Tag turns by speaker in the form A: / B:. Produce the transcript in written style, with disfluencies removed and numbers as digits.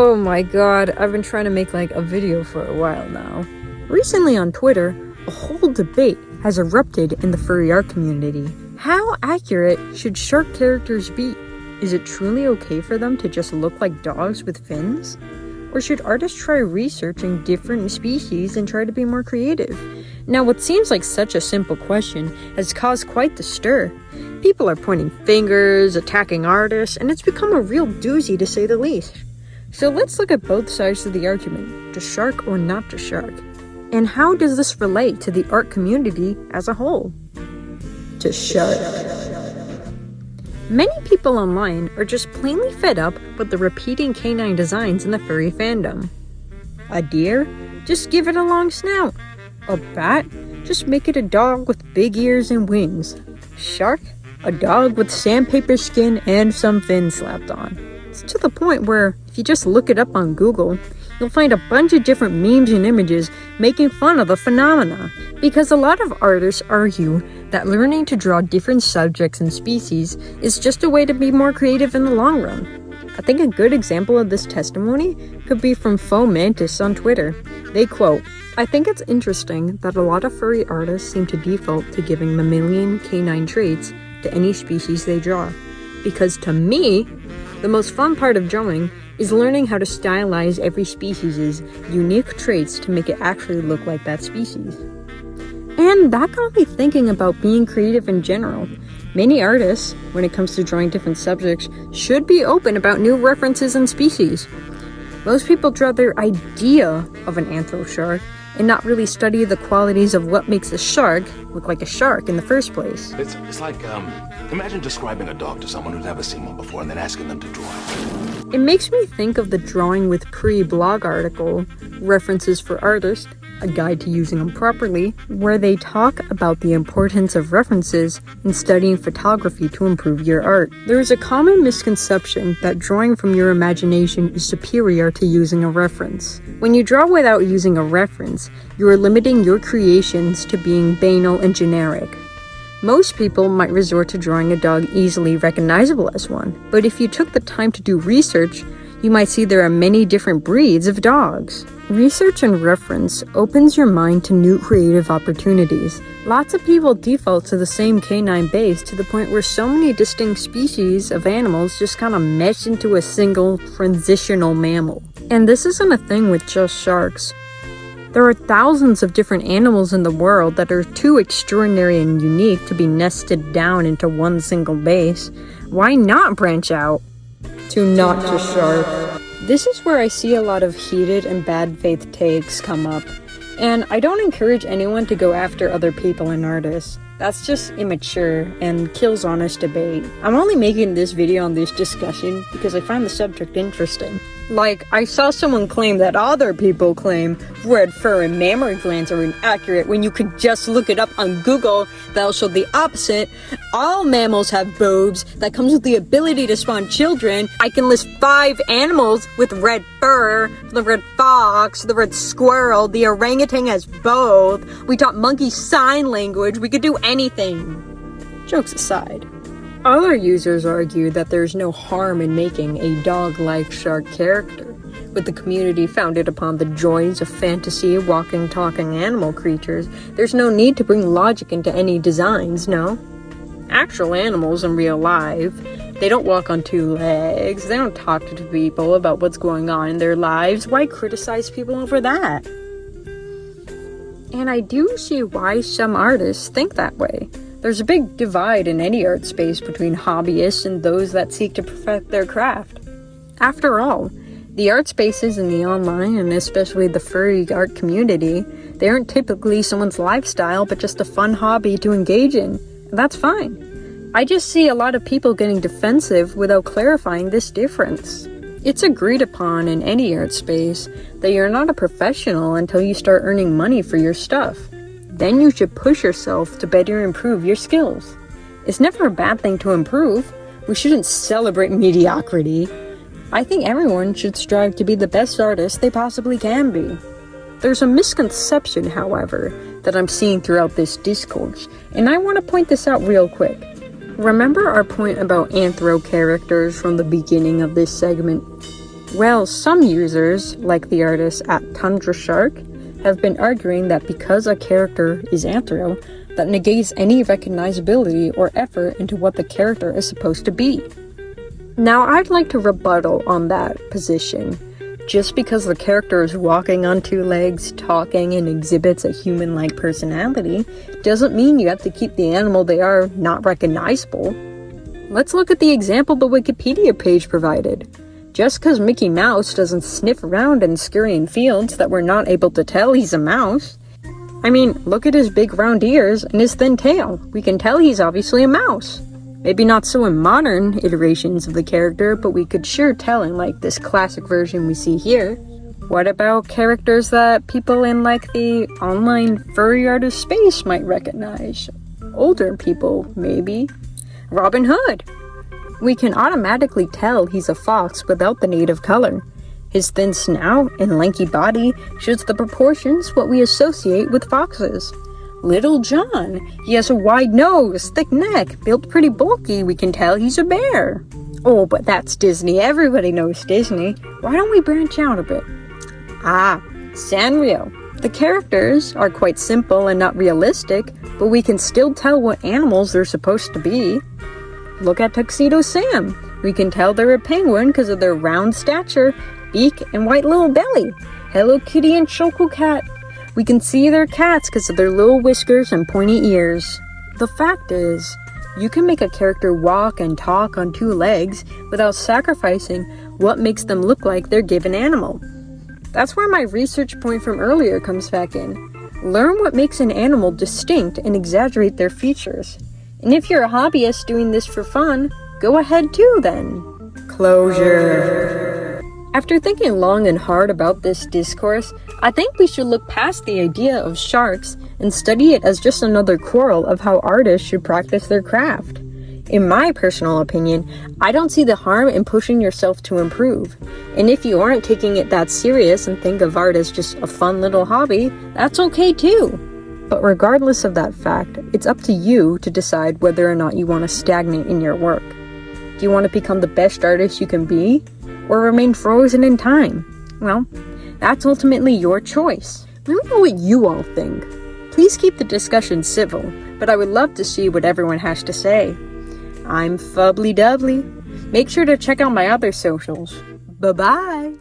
A: Oh my god, I've been trying to make a video for a while now. Recently on Twitter, a whole debate has erupted in the furry art community. How accurate should shark characters be? Is it truly okay for them to just look like dogs with fins? Or should artists try researching different species and try to be more creative? Now, what seems like such a simple question has caused quite the stir. People are pointing fingers, attacking artists, and it's become a real doozy to say the least. So let's look at both sides of the argument, to shark or not to shark. And how does this relate to the art community as a whole? To shark. Many people online are just plainly fed up with the repeating canine designs in the furry fandom. A deer? Just give it a long snout. A bat? Just make it a dog with big ears and wings. Shark? A dog with sandpaper skin and some fins slapped on. It's to the point where, if you just look it up on Google, you'll find a bunch of different memes and images making fun of the phenomena. Because a lot of artists argue that learning to draw different subjects and species is just a way to be more creative in the long run. I think a good example of this testimony could be from Faux Mantis on Twitter. They quote, "I think it's interesting that a lot of furry artists seem to default to giving mammalian canine traits to any species they draw. Because to me, the most fun part of drawing is learning how to stylize every species' unique traits to make it actually look like that species." And that got me thinking about being creative in general. Many artists, when it comes to drawing different subjects, should be open about new references and species. Most people draw their idea of an anthro-shark and not really study the qualities of what makes a shark look like a shark in the first place.
B: It's like, imagine describing a dog to someone who's never seen one before and then asking them to draw it.
A: It makes me think of the Drawing with Pre blog article, References for Artists, a guide to using them properly, where they talk about the importance of references in studying photography to improve your art. There is a common misconception that drawing from your imagination is superior to using a reference. When you draw without using a reference, you are limiting your creations to being banal and generic. Most people might resort to drawing a dog easily recognizable as one, but if you took the time to do research, you might see there are many different breeds of dogs. Research and reference opens your mind to new creative opportunities. Lots of people default to the same canine base to the point where so many distinct species of animals just kind of mesh into a single transitional mammal. And this isn't a thing with just sharks. There are thousands of different animals in the world that are too extraordinary and unique to be nested down into one single base. Why not branch out to not to shark? This is where I see a lot of heated and bad faith takes come up, and I don't encourage anyone to go after other people and artists. That's just immature and kills honest debate. I'm only making this video on this discussion because I find the subject interesting. I saw someone claim that other people claim red fur and mammary glands are inaccurate when you could just look it up on Google. That'll show the opposite. All mammals have boobs that comes with the ability to spawn children. I can list 5 animals with red fur: the red fox, the red squirrel, the orangutan has both. We taught monkeys sign language. We could do anything. Jokes aside, other users argue that there's no harm in making a dog-like shark character, with the community founded upon the joys of fantasy, walking, talking animal creatures. There's no need to bring logic into any designs, no? Actual animals in real life, they don't walk on 2 legs, they don't talk to people about what's going on in their lives. Why criticize people over that? And I do see why some artists think that way. There's a big divide in any art space between hobbyists and those that seek to perfect their craft. After all, the art spaces in the online, and especially the furry art community, they aren't typically someone's lifestyle, but just a fun hobby to engage in. And that's fine. I just see a lot of people getting defensive without clarifying this difference. It's agreed upon in any art space that you're not a professional until you start earning money for your stuff. Then you should push yourself to better improve your skills. It's never a bad thing to improve. We shouldn't celebrate mediocrity. I think everyone should strive to be the best artist they possibly can be. There's a misconception, however, that I'm seeing throughout this discourse, and I want to point this out real quick. Remember our point about anthro characters from the beginning of this segment? Well, some users, like the artist at Tundra Shark, have been arguing that because a character is anthro, that negates any recognizability or effort into what the character is supposed to be. Now, I'd like to rebuttal on that position. Just because the character is walking on two legs, talking, and exhibits a human-like personality, doesn't mean you have to keep the animal they are not recognizable. Let's look at the example the Wikipedia page provided. Just because Mickey Mouse doesn't sniff around in scurrying fields that we're not able to tell he's a mouse. I mean, look at his big round ears and his thin tail. We can tell he's obviously a mouse. Maybe not so in modern iterations of the character, but we could sure tell in like this classic version we see here. What about characters that people in like the online furry artist space might recognize? Older people, maybe. Robin Hood. We can automatically tell he's a fox without the native color. His thin snout and lanky body shows the proportions what we associate with foxes. Little John, he has a wide nose, thick neck, built pretty bulky, we can tell he's a bear. Oh, but that's Disney, everybody knows Disney. Why don't we branch out a bit? Sanrio. The characters are quite simple and not realistic, but we can still tell what animals they're supposed to be. Look at Tuxedo Sam. We can tell they're a penguin because of their round stature, beak, and white little belly. Hello Kitty and Choco Cat. We can see they're cats because of their little whiskers and pointy ears. The fact is, you can make a character walk and talk on two legs without sacrificing what makes them look like their given animal. That's where my research point from earlier comes back in. Learn what makes an animal distinct and exaggerate their features. And if you're a hobbyist doing this for fun, go ahead too then. Closure. After thinking long and hard about this discourse, I think we should look past the idea of sharks and study it as just another quarrel of how artists should practice their craft. In my personal opinion, I don't see the harm in pushing yourself to improve. And if you aren't taking it that serious and think of art as just a fun little hobby, that's okay too. But regardless of that fact, it's up to you to decide whether or not you want to stagnate in your work. Do you want to become the best artist you can be, or remain frozen in time? Well, that's ultimately your choice. Let me know what you all think. Please keep the discussion civil, but I would love to see what everyone has to say. I'm Fubbly Dubbly. Make sure to check out my other socials. Bye-bye!